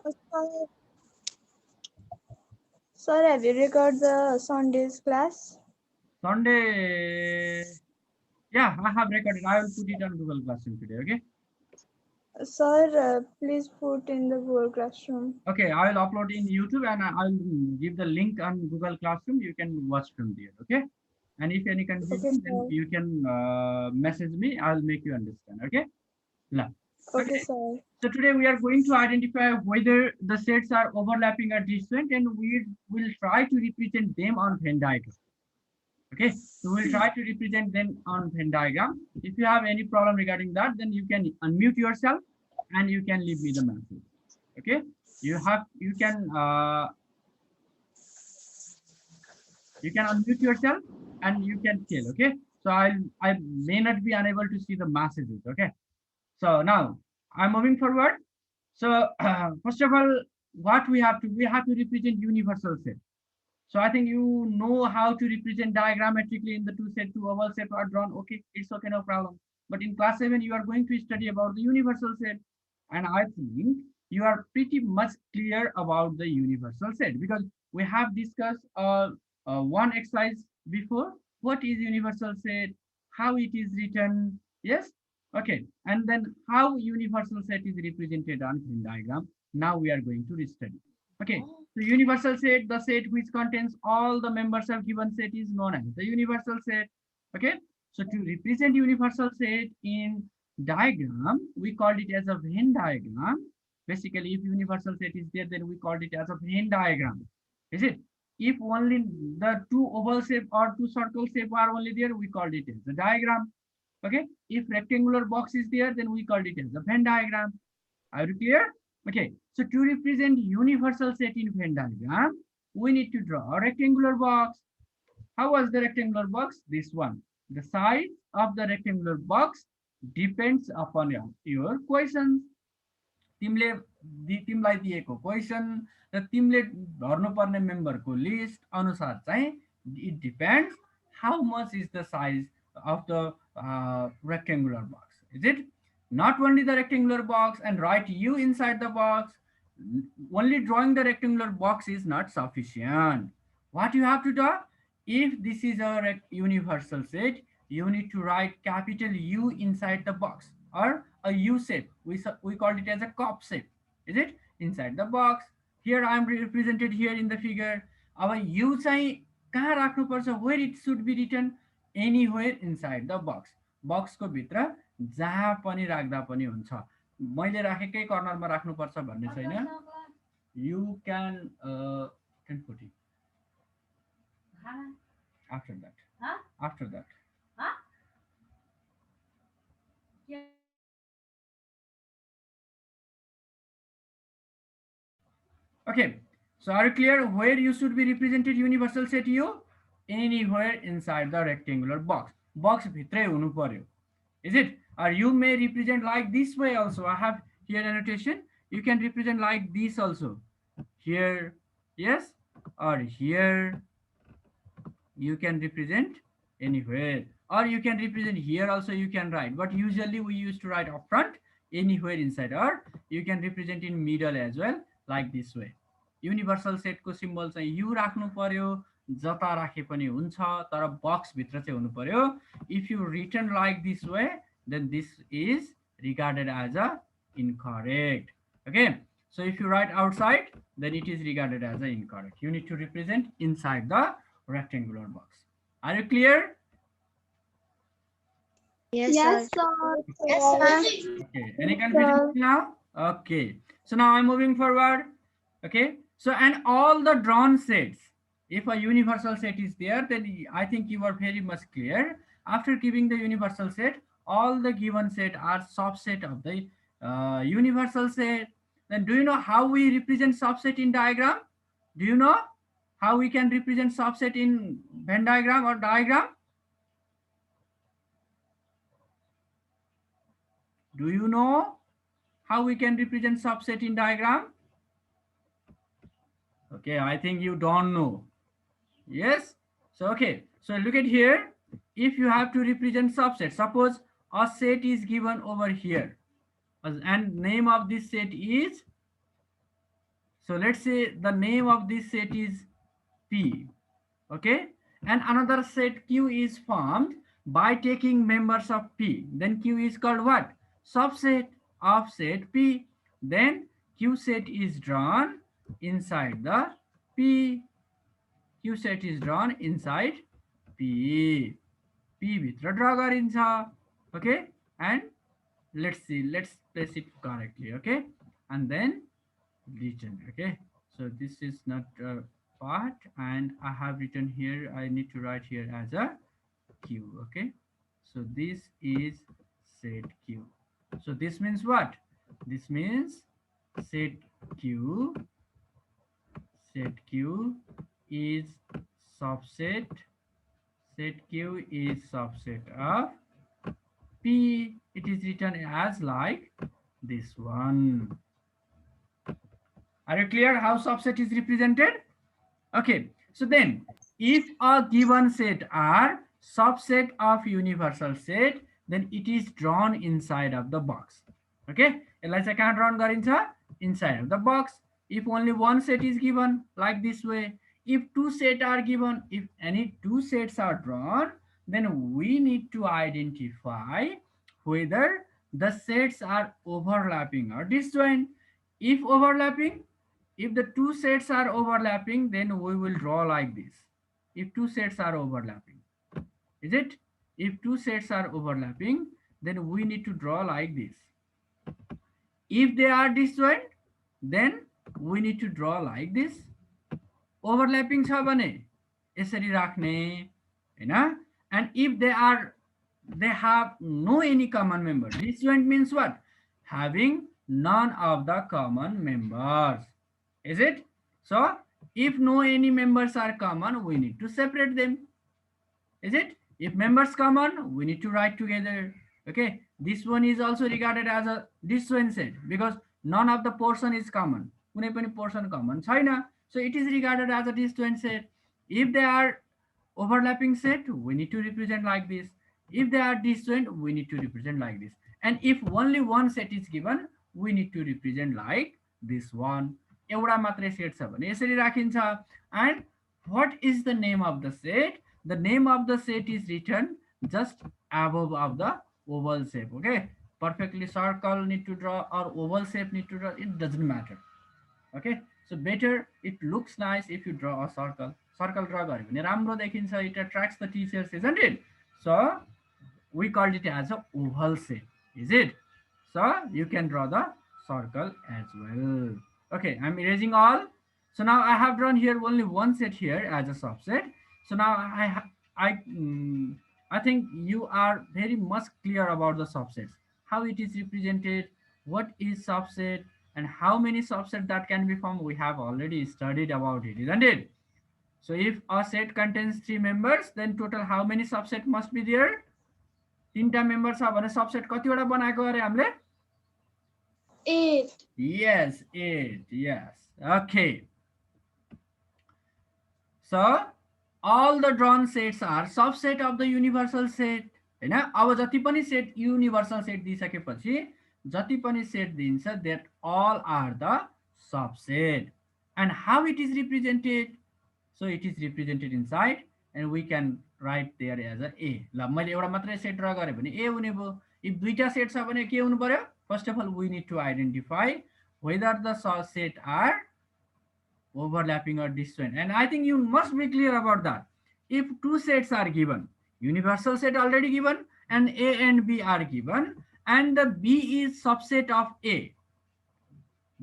Sir, sir, have you recorded the Sunday's class? Sunday. Yeah, I have recorded. I will put it on Google Classroom today. Okay. Sir, please put in the Google Classroom. Okay. I will upload in YouTube and I will give the link on Google Classroom. You can watch from there. Okay. And if any Okay, confusion, then sir. you can message me. I will make you understand. Okay. La. Okay, Okay. sir. So today we are going to identify whether the sets are overlapping or distant, and we will try to represent them on Venn diagram. Okay, so we'll try to represent them on Venn diagram. If you have any problem regarding that, then you can unmute yourself and you can leave me the message. Okay, you can unmute yourself and you can tell. Okay, so I may not be unable to see the messages. Okay, so now I'm moving forward. So first of all, what we have to represent universal set. So I think you know how to represent diagrammatically in the two set, two oval set are drawn. Okay, it's okay, no problem. But in class 7, you are going to study about the universal set. And I think you are pretty much clear about the universal set because we have discussed one exercise before. What is universal set? How it is written? Yes? Okay. And then how universal set is represented on Venn diagram. Now we are going to study. Okay. The universal set, the set which contains all the members of given set is known as the universal set. Okay. So to represent universal set in diagram, we called it as a Venn diagram. Basically, if universal set is there, then we called it as a Venn diagram. Is it? If only the two oval shape or two circle shape are only there, we called it as a diagram. Okay. If rectangular box is there, then we called it as a Venn diagram. Are you clear? Okay, so to represent universal set in Venn diagram, we need to draw a rectangular box. How was the rectangular box? This one. The size of the rectangular box depends upon your questions. तिमीलाई दिएको question र तिमीले भर्नुपर्ने मेम्बरको list अनुसार चाहिँ it depends how much is the size of the rectangular box. Is it? Not only the rectangular box and write you inside the box. Only drawing the rectangular box is not sufficient. What you have to do? If this is a universal set, you need to write capital U inside the box or a U shape. We called it as a cup shape. Is it? Inside the box. Here I am represented here in the figure. Our U चाहिँ कहाँ राख्नुपर्छ? Where it should be written? Anywhere inside the box. Box को भित्र जहाँ पनि राख्दा पनि हुन्छ. मैले राखेकै कर्नरमा राख्नुपर्छ भन्ने छैन. You can put it after that. After that. Okay, so are you clear where you should be represented universal set U? Anywhere inside the rectangular box. Box भित्रै हुनु पर्यो. Is it? Or you may represent like this way also. I have here annotation. You can represent like this also. Here, yes, or here. You can represent anywhere. Or you can represent here also you can write. But usually we used to write up front, anywhere inside. Or you can represent in middle as well, like this way. Universal सेटको symbol चाहिँ यु राख्नु पर्यो जता राखे पनि हुन्छ तर बक्स भित्र चाहिँ हुनु पर्यो if you return like this way then this is regarded as a incorrect okay so if you write outside then it is regarded as a incorrect. You need to represent inside the rectangular box. Are you clear? Yes, Yes, sir. sir. Yes, sir. Okay, any confusion now? Okay, so now I'm moving forward. Okay, so and all the drawn sets, if a universal set is there then I think you are very much clear. After giving the universal set, all the given set are subset of the universal set. Then do you know how we represent subset in diagram? Do you know how we can represent subset in Venn diagram or diagram? Do you know how we can represent subset in diagram? Okay, I think you don't know. Yes. So, okay. So look at here. If you have to represent subset, suppose a set is given over here and name of this set is So let's say the name of this set is P. Okay, and another set Q is formed by taking members of P. Then Q is called what? Subset of set P. Then Q set is drawn inside the P. Q set is drawn inside P. P भित्र draw गरिन्छ. Okay, and let's see, let's place it correctly. Okay, and then written. Okay, so this is not a part, and I have written here, I need to write here as a Q. Okay, so this is set Q. So this means what? This means set Q, set Q is subset, set Q is subset of P. It is written as like this one. Are you clear how subset is represented? Okay, so then if a given set are subset of universal set, then it is drawn inside of the box. Okay, यसलाई चाहिँ कहाँ drawn गरिन्छ? Inside of the box. If only one set is given, like this way. If two sets are given, if any two sets are drawn, then we need to identify whether the sets are overlapping or disjoint. If overlapping, if the two sets are overlapping, then we will draw like this. If two sets are overlapping, is it? If two sets are overlapping, then we need to draw like this. If they are disjoint, then we need to draw like this. Overlapping छ भने यसरी राख्ने हैन. And if they have no any common member. Disjoint means what? Having none of the common members. Is it? So if no any members are common, we need to separate them. Is it? If members common, we need to write together. Okay, this one is also regarded as a disjoint set because none of the portion is common. कुनै पनि portion common छैन. So it is regarded as a disjoint set. If they are overlapping set, we need to represent like this. If they are disjoint, we need to represent like this. And if only one set is given, we need to represent like this one. एउटा मात्रै set छ भने यसरी राखिन्छ. And what is the name of the set? The name of the set is written just above of the oval shape. Okay, perfectly circle need to draw or oval shape need to draw, it doesn't matter. Okay, so better it looks nice if you draw a circle. Circle draw गर्यो भने राम्रो देखिन्छ, it attracts the teachers, isn't it? So we called it as a oval shape, is it? So you can draw the circle as well. Okay, I'm erasing all. So now I have drawn here only one set here as a subset. So now I think you are very much clear about the subsets, how it is represented, what is subset, and how many subsets that can be formed. We have already studied about it, isn't it? So if a set contains 3 members, then total how many subset must be there? 3 members छ भने subset कतिवटा बनाएको अरे हामीले? 8. Yes, 8. Yes. Okay. So all the drawn sets are subset of the universal set. हैन, अब जति पनि set universal set दिइसकेपछि जति पनि सेट दिन्छ, that all are the subset. And how it is represented? So it is represented inside, and we can write there as a A. ल मैले एउटा मात्रै सेट ड्रा गरे भने A हुने भयो. If दुईटा सेट छ भने के हुनु पर्यो? First of all, we need to identify whether the set are overlapping or disjoint. And I think you must be clear about that. If two sets are given, universal set already given, and A and B are given, and the B is subset of A.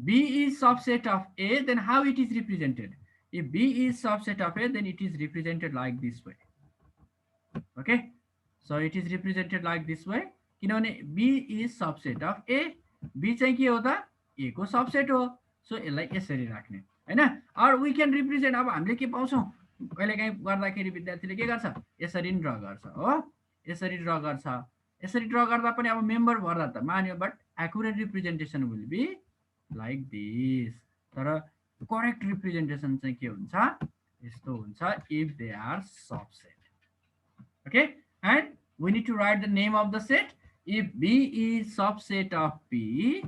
B is subset of A, then how it is represented? If B is subset of A, then it is represented like this way. Okay, so it is represented like this way. किनभने B is subset of A. B चाहिँ के हो त? A को subset हो. So यसलाई यसरी राख्ने हैन. Or we can represent, अब हामीले के पाउँछौं कहिलेकाहीँ गर्दाखेरि विद्यार्थीले के गर्छ, यसरी नि ड्रा गर्छ हो, यसरी ड्रा गर्छ. यसरी ड्रा गर्दा पनि अब मेम्बर भर्दा त मान्यो, but accurate representation will be like this. तर करेक्ट रिप्रेजेन्टेसन चाहिँ के हुन्छ, यस्तो हुन्छ, if they are subset. Okay, and we need to write the name of the set. If B is subset of P,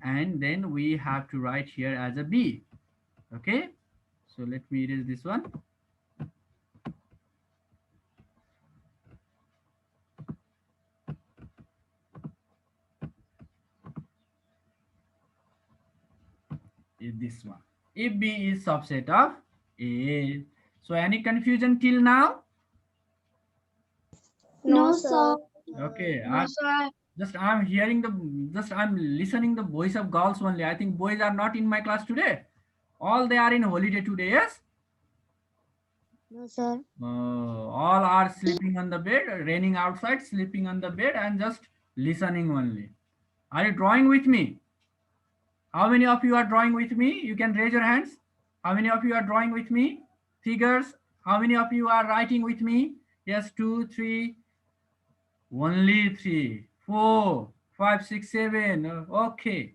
and then we have to write here as a B. Okay, so let me erase this one. Is this one. If B is subset of A. So any confusion till now? No, sir. Okay, No, sir. I'm hearing the I'm listening the voice of girls only. I think boys are not in my class today. All they are in holiday today, yes? No, sir. All are sleeping on the bed, raining outside, sleeping on the bed and just listening only. Are you drawing with me? How many of you are drawing with me? You can raise your hands. How many of you are drawing with me? Figures. How many of you are writing with me? Yes, two, three, only three, 4, 5, 6, 7. Okay.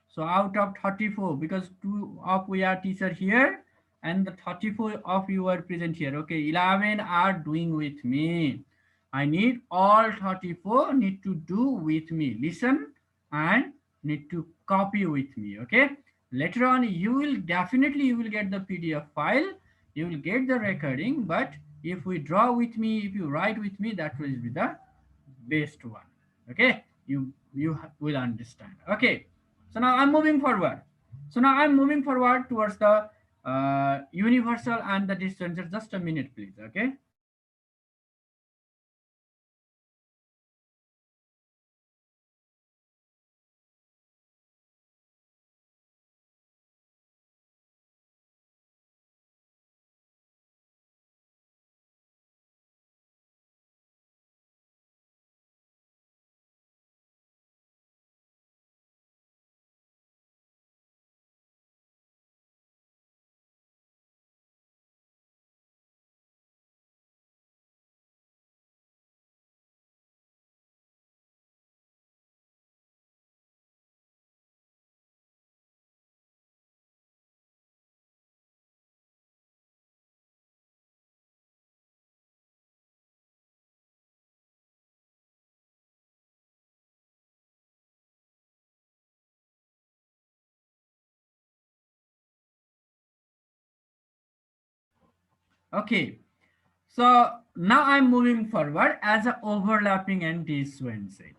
So out of 34, because two of we are teacher here and the 34 of you are present here. Okay, 11 are doing with me. I need all 34 need to do with me. Listen and need to copy with me. Okay. Later on, you will get the PDF file. You will get the recording. But if we draw with me, if you write with me, that will be the best one. Okay, you will understand. Okay, so now I'm moving forward. Towards the universal and the disjointed. Just a minute please. Okay. Okay, so now I'm moving forward as a overlapping and disjoint set.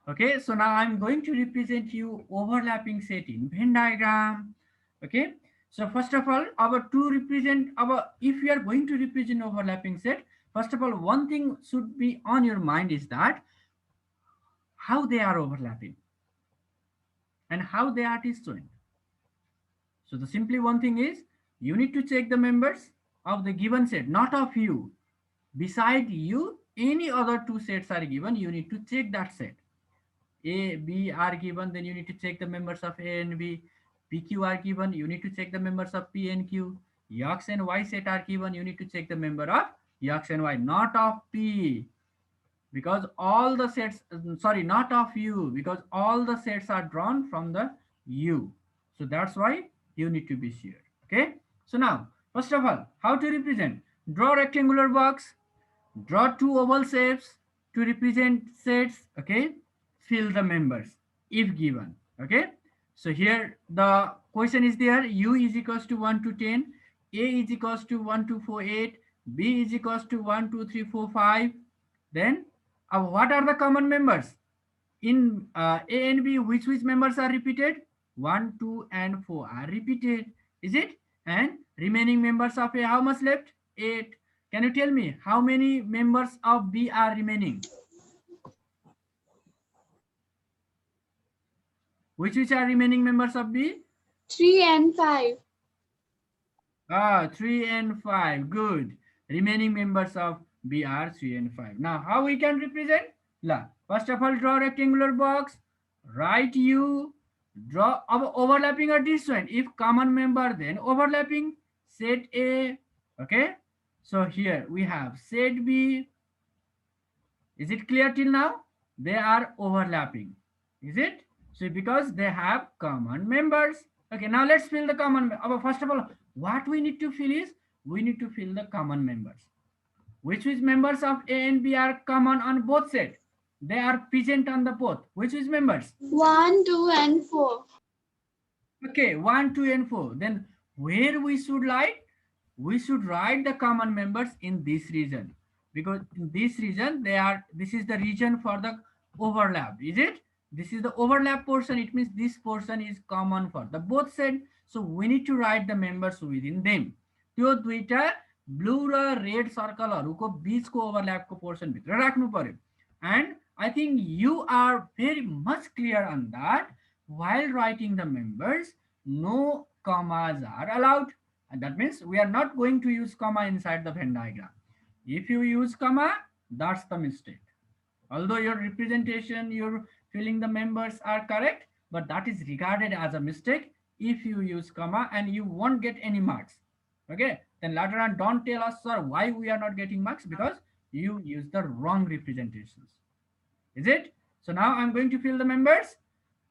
Okay, so now I'm going to represent you overlapping set in Venn diagram. Okay, so first of all, if we are going to represent overlapping set, first of all, one thing should be on your mind is that how they are overlapping and how they are disjoint. So the simply one thing is you need to check the members of the given set, not of you. Beside you, any other two sets are given, you need to check that set. A, B are given, then you need to check the members of A and B. PQ are given, you need to check the members of P and Q. X and Y set are given, you need to check the member of X and Y, not of P. Because all the sets, sorry, not of U, because all the sets are drawn from the U. So that's why you need to be sure. Okay. So now, first of all, how to represent? Draw rectangular box, draw two oval shapes to represent sets. Okay, fill the members if given. Okay, so here the question is there: U is equals to 1 to 10, A is equals to 1 to 4 8, B is equals to 1 2 3 4 5. Then what are the common members in A and B? Which members are repeated? 1 2 and 4 are repeated, is it? And remaining members of A, how much left? 8. Can you tell me how many members of B are remaining? Which are remaining members of B? 3 and 5. 3 and 5. Good. Remaining members of B are 3 and 5. Now, how we can represent? First of all, draw rectangular box. Write U. Draw overlapping or disjoint. If common member, then overlapping. Set A. Okay. So here we have set B. Is it clear till now? They are overlapping. Is it? So because they have common members. Okay, now let's fill the common. First of all, what we need to fill is we need to fill the common members. Which members of A and B are common on both sets? They are present on the both. Which is members? 1, 2, and 4. Okay, 1, 2, and 4. Then where we should write? We should write the common members in this region, because in this region this is the region for the overlap, is it? This is the overlap portion. It means this portion is common for the both side. So we need to write the members within them. त्यो दुईटा blue र red सर्कलहरूको बीचको ओभरल्यापको portion भित्र राख्नु पर्यो. And I think you are very much clear on that. While writing the members, no commas are allowed. And that means we are not going to use comma inside the Venn diagram. If you use comma, that's the mistake. Although your representation, your filling the members are correct, but that is regarded as a mistake if you use comma, and you won't get any marks. Okay, then later on don't tell us, sir, why we are not getting marks, because you use the wrong representations. Is it? So now I'm going to fill the members.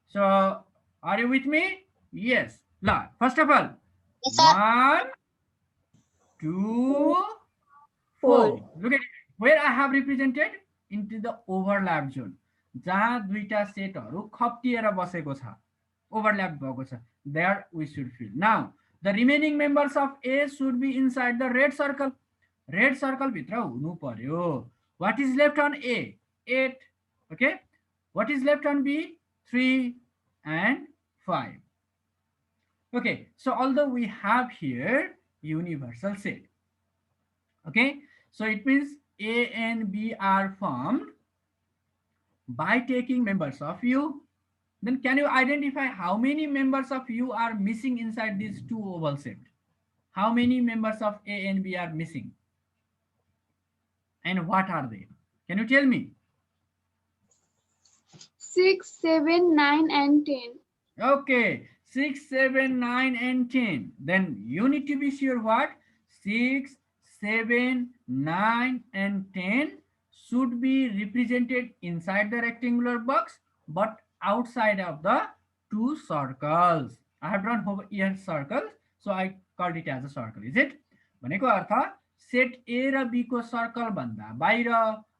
So are you with me? Yes. First of all, Yes, sir. 1, 2, 4. Look at it. Where I have represented into the overlap zone. जहाँ दुईटा सेटहरु खप्टिएर बसेको छ, overlap भएको छ, there we should fill. Now the remaining members of A should be inside the red circle. Red circle भित्र हुनु पर्यो. What is left on A? 8. Okay. What is left on B? 3 and 5. Okay, so although we have here universal set, okay, so it means A and B are formed by taking members of U. Then can you identify how many members of U are missing inside these two oval sets? How many members of A and B are missing? And what are they? Can you tell me? 6, 7, 9, and 10. Okay, 6, 7, 9, and 10. Then you need to be sure what? 6, 7, 9, and 10 should be represented inside the rectangular box, but outside of the two circles. I have drawn over here circles, so I called it as a circle. Is it? भनेको अर्थ set A raw B को circle भन्दा बाहिर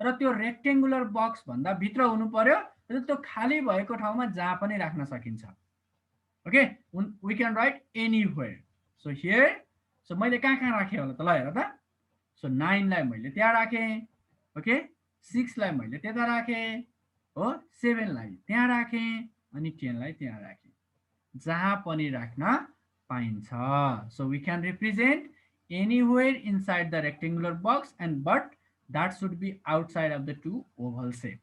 र त्यो rectangular बक्स भन्दा भित्र हुनु पर्यो र त्यो खाली भएको ठाउँमा जहाँ पनि राख्न सकिन्छ. Okay, we can write anywhere. So here, so मैले कहाँ राखे होला त, ल हेर त. So 9 लाई मैले त्यहाँ राखे. Okay, 6 लाई मैले त्यता राखे. हो, 7 लाई त्यहाँ राखे अनि 10 लाई त्यहाँ राखे. जहाँ पनि राख्न पाइन्छ. So we can represent anywhere inside the rectangular box, and but that should be outside of the two oval shape.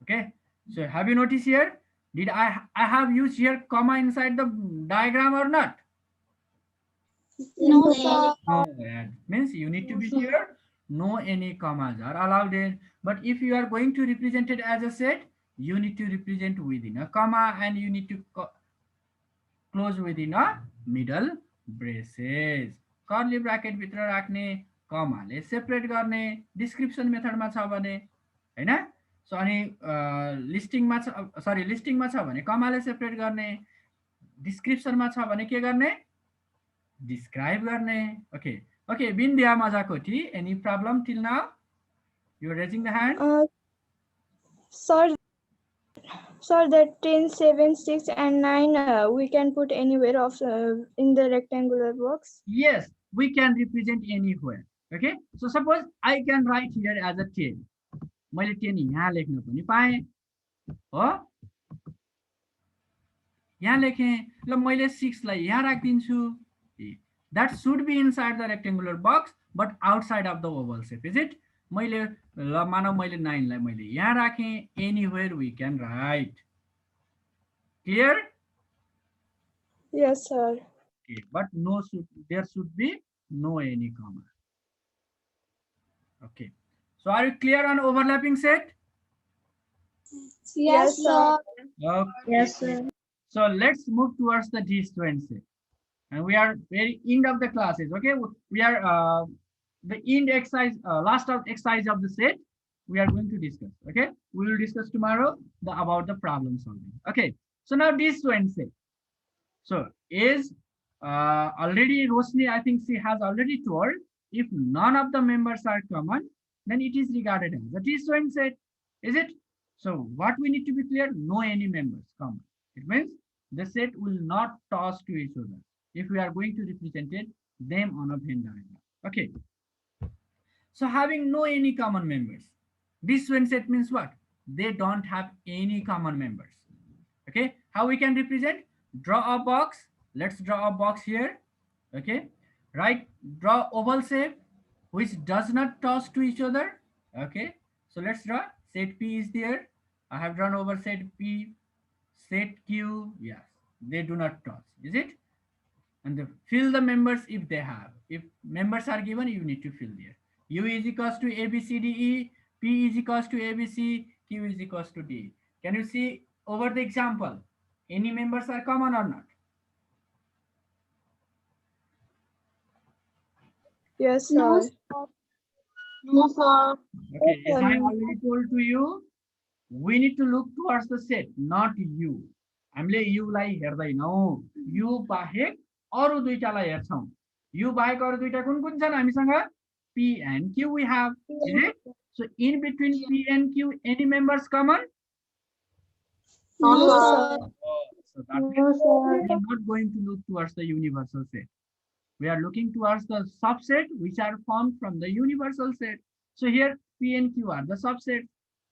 Okay, so have you noticed here? Did I have used here comma inside the diagram or not? No, sir. No, that means you need to be sure no any commas are allowed here. But if you are going to represent it as a set, you need to represent within a comma, and you need to close within a middle braces. Curly bracket भित्र राख्ने, कमाले separate गर्ने, description मेथडमा छ भने हैन. सो अनि लिस्टिङमा छ, सरी लिस्टिङमा छ भने कमाले सेपरेट गर्ने, डिस्क्रिप्सनमा छ भने के गर्ने? डिस्क्राइब गर्ने. Okay okay, Bindiya Majakoti, any problem till now? You are raising the hand. Sir, that 10, 7, 6, and 9 we can put anywhere of in the rectangular box. Yes, we can represent anywhere. Okay, so suppose I can write here as a 10. मैले 10 यहाँ लेख्न पनि पाएँ हो, यहाँ लेखेँ. ल मैले 6 लाई यहाँ राख्दिन्छु. That should be inside the rectangular box but outside of the oval shape. Is it? मैले ल मानौ मैले 9 लाई मैले यहाँ राखेँ. Anywhere we can write. Clear? Yes, sir. Okay, but no should, there should be no any comma. Okay, so are you clear on overlapping set? Yes, sir. Okay. Yes, sir. So let's move towards the disjoint set, and we are very end of the classes. Okay, we are the end exercise, last of exercise of the set. We are going to discuss. Okay, we will discuss tomorrow about the problem solving. Okay, so now disjoint set. So is already Rosni, I think she has already told, if none of the members are common, then it is regarded as a disjoint set. Is it? So what we need to be clear, no any members common. It means the set will not toss to each other if we are going to represent it, them on a Venn diagram. Okay. So having no any common members, this Venn set means what? They don't have any common members. Okay. How we can represent? Draw a box. Let's draw a box here. Okay. Right. Draw oval shape which does not toss to each other. Okay. So let's draw. Set P is there. I have drawn over set P. Set Q. Yes. They do not toss. Is it? And fill the members if they have. If members are given, you need to fill there. U is equals to A, B, C, D, E. P is equals to A, B, C. Q is equals to D. Can you see over the example? Any members are common or not? Yes, No, sir. sir. No, sir. Okay, as I sir. already told to you, we need to look towards the set, not you. हामीले युलाई हेर्दैनौ, यु बाहेक अरु दुईटालाई हेर्छौं. यु बाहेक अरु दुईटा कुन कुन छन् हामीसँग? P and Q we have, is it? So in between P and Q, any members common? No, No, sir. sir. So that means we are not going to look towards the universal set. We are looking towards the subset which are formed from the universal set. So here P and Q are the subset.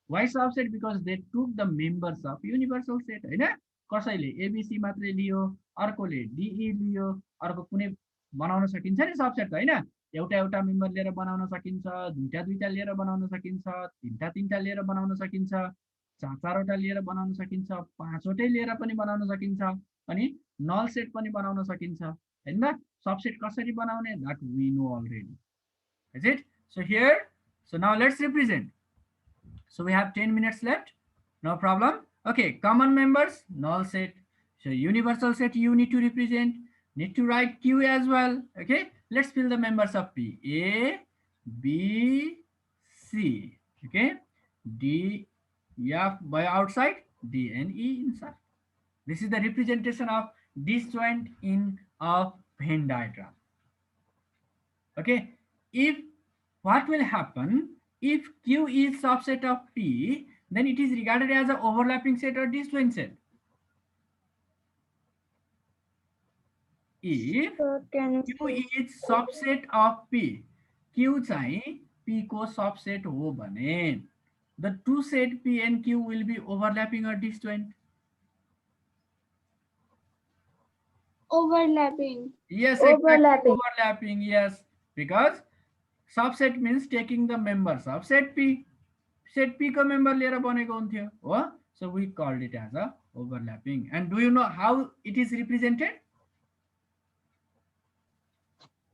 Why subset? Because they took the members of universal set. हैन? कसैले ABC मात्रै लियो, अर्कोले DE लियो, अर्को कुनै बनाउन सकिन्छ नि subset हैन? एउटा एउटा मेम्बर लिएर बनाउन सकिन्छ, दुईटा दुईटा लिएर बनाउन सकिन्छ, तीनटा तीनटा लिएर बनाउन सकिन्छ, चार चारवटा लिएर बनाउन सकिन्छ, पाँचवटै लिएर पनि बनाउन सकिन्छ, अनि नल सेट पनि बनाउन सकिन्छ. हैन? सबसेट कसरी बनाउने? That we know already. Is it? So here, so now let's represent. So we have 10 minutes left. No problem. Okay, common members, null set. So universal set you need to represent. Need to write Q as well. Okay, let's fill the members of P. A, B, C. Okay, D, F by outside, D and E inside. This is the representation of disjoint in a Venn diagram. Okay, if what will happen if Q is subset of P, then it is regarded as an overlapping set or disjoint set. If Sir, can you Q is subset of P, Q चाहिँ P को subset हो भने, the two set P and Q will be overlapping or disjoint? Overlapping. Yes, exactly. Overlapping. Overlapping, yes, because subset means taking the members of set P. Set P को member लिएर बनेको हुन्थ्यो हो. So we called it as a overlapping. And do you know how it is represented?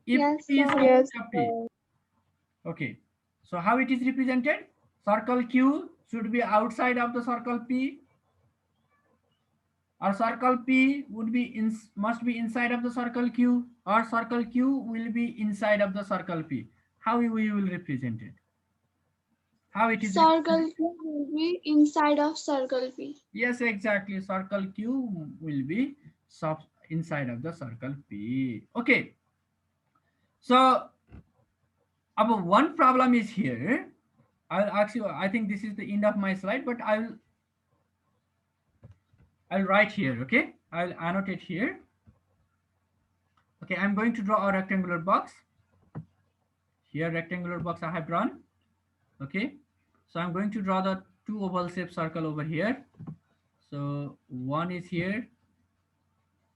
If Yes, P is sir. Yes, subset of P. Okay. So how it is represented? Circle Q should be outside of the circle P. Or circle P would be must be inside of the circle Q, or circle Q will be inside of the circle P. How we will represent it? How it is Circle Q will be inside of circle P. Yes, exactly. Circle Q will be inside of the circle P. Okay. So, one problem is here. I'll ask you. I think this is the end of my slide, but I'll write here. Okay, I'll annotate here. Okay, I'm going to draw a rectangular box. Here, rectangular box I have drawn. Okay, so I'm going to draw the two oval shaped circle over here. So one is here.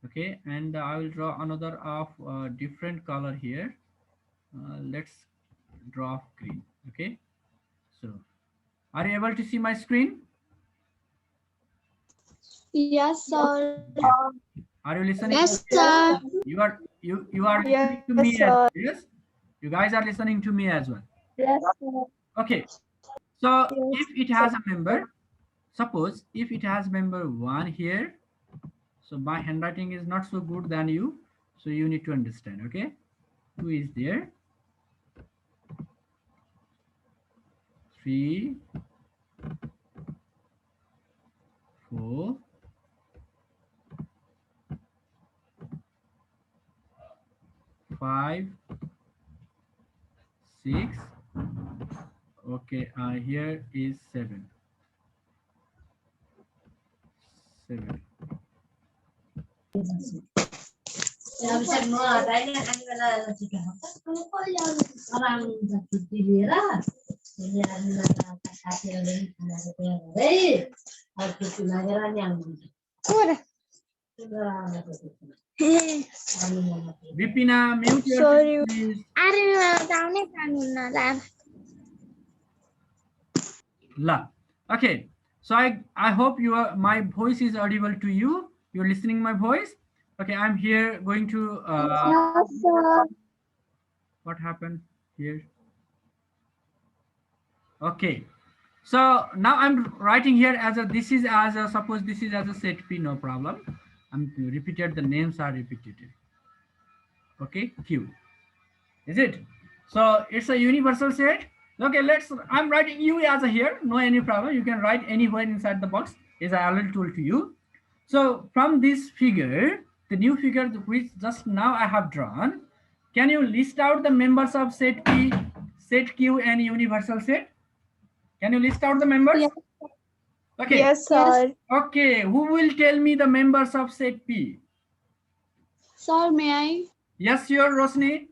Okay, and I will draw another of different color here. Let's draw green. Okay, so are you able to see my screen? Yes, sir. Are you listening? Yes, sir. You are listening Yes, to me sir. as yes. You guys are listening to me as well. Yes, sir. Okay, so Yes, if it has a member, suppose if it has member 1 here, so my handwriting is not so good than you, so you need to understand. Okay, 2 is there, 3, 4, 5, 6. Okay, here is 7. 7. Vipina, mute yourself, Sorry. please. La. Okay. So I hope my voice is audible to you. You're listening my voice. Okay, I'm here going to Yes, sir. what happened here? Okay. So now I'm writing here as a this is as a suppose this is as a set P, no problem. I'm repeated, the names are repeated. Okay, Q. Is it? So it's a universal set. Okay, I'm writing U as a here, no any problem. You can write anywhere inside the box, as I already told to you. So from this figure, the new figure which just now I have drawn, can you list out the members of set P, set Q and universal set? Can you list out the members? Yes. Okay. Yes, sir. Okay, who will tell me the members of set P? Sir, may I? Yes, your Rosni.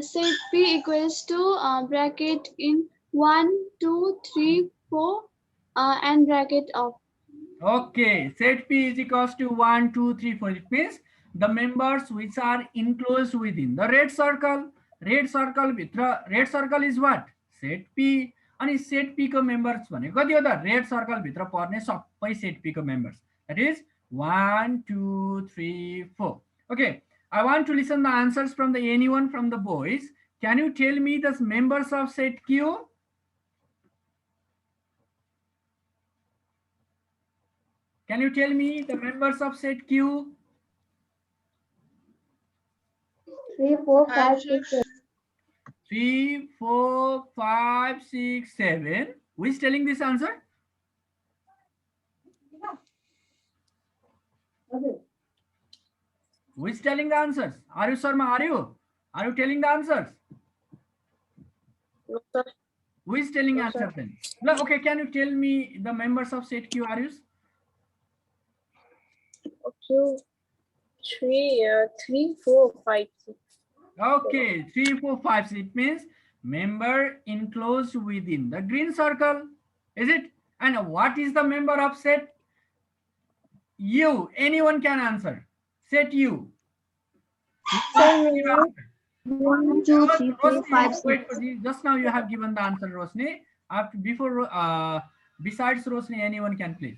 Set P equals to bracket in 1, 2, 3, 4 and bracket of. Okay, set P is equals to 1, 2, 3, 4. It means the members which are enclosed within the red circle. Red circle is what? Set P. And set P ko members bhane kati ho ta red circle bhitra parne sabai set P ko members. That is 1, 2, 3, 4. Okay, I want to listen the answers from the anyone from the boys. Can you tell me the members of set Q? Can you tell me the members of set Q? 3, 4, 5, 6, 7. 3, 4, 5, 6, 7. Who is telling this answer? Who is telling the answers? Are you Sharma? Are you? Are you telling the answers? No, sir. Who is telling No, answer sir. then? No, okay, can you tell me the members of set Q, Arius? Okay. 3, 4, 5, 6. Okay, 3, 4, 5, 6. It means member enclosed within the green circle. Is it? And what is the member of set U? Anyone can answer. Set U. Sir, may I? 1, 2, 3, 4, Rosni, 5, wait 6. for this. Just now you have given the answer, Rosni. After before besides Rosni, anyone can please.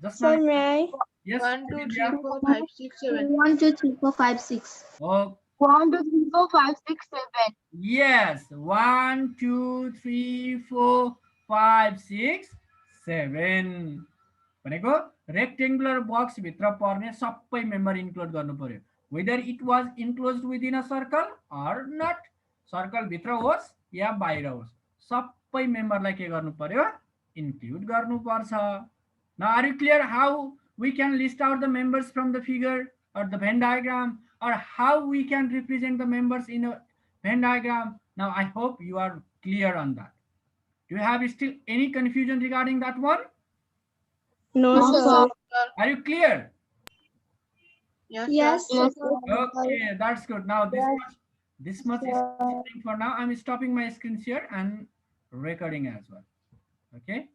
Just Sir, now. may I? Yes. 1, 2, 3, Divya. 4, 5, 6, 7. 1, 2, 3, 4, 5, 6. Oh, 1, 2, 3, 4, 5, 6, 7. yes. 1, 2, 3, 4, 5, 6, 7. भनेको rectangular box भित्र पर्ने सबै member include गर्नु पर्यो, whether it was enclosed within a circle or not. Circle भित्र होस् या बाहिर होस्, सबै मेम्बरलाई के गर्नु पर्यो? इन्क्लुड गर्नु पर्छ. Now are you clear how we can list out the members from the figure or the Venn diagram, or how we can represent the members in a Venn diagram? Now I hope you are clear on that. Do you have still any confusion regarding that one? No, No, sir. sir. Are you clear? Yes, sir. Okay, that's good. Now this much is for now. I'm stopping my screen share and recording as well. Okay.